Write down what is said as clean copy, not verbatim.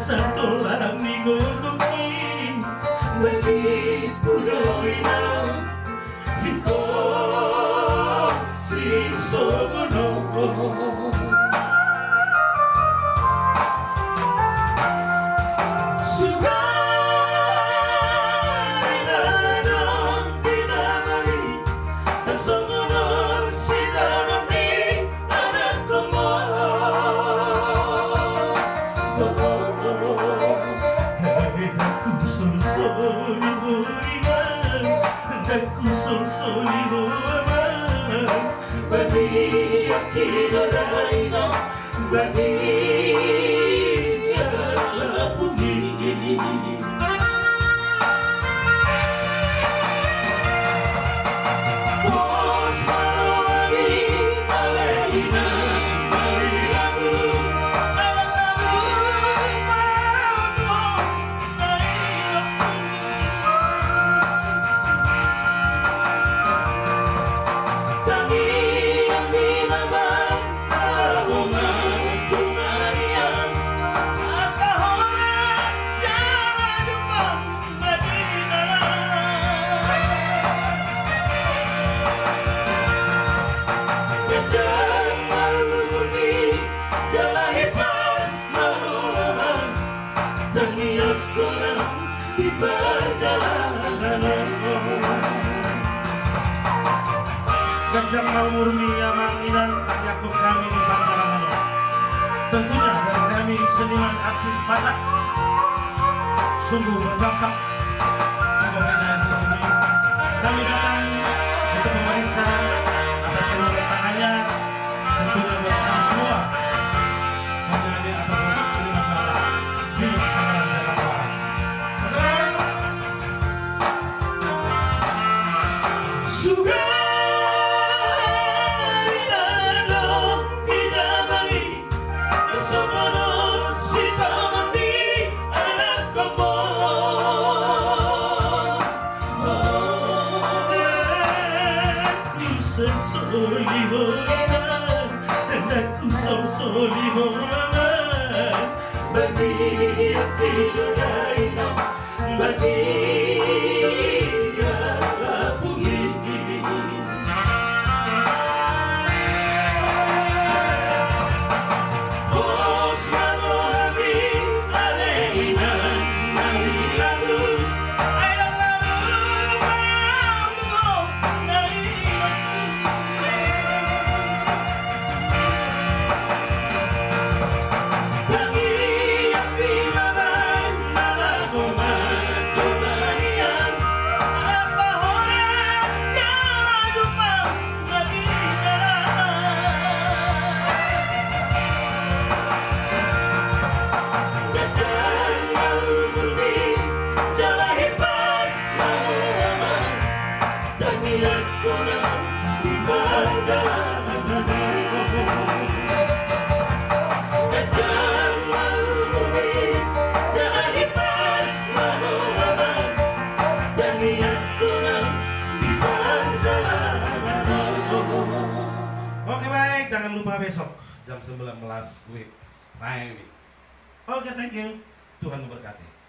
Satu lami gogoki masih pudoina hiko si sogono Gajah mau murni yamanginan yakuk kami di Pantarangan. Tentunya dari kami seniman artis Batak sungguh berdampak pembinaan ini. Kami datang untuk memeriksa atas kedua tangannya, tentunya buat kami semua menjadi atau seniman Batak di Tangerang, Jakarta Barat. Suga bagi hati dunia bagi jangan lupa besok jam 19 with Riley. Oke, thank you. Tuhan memberkati.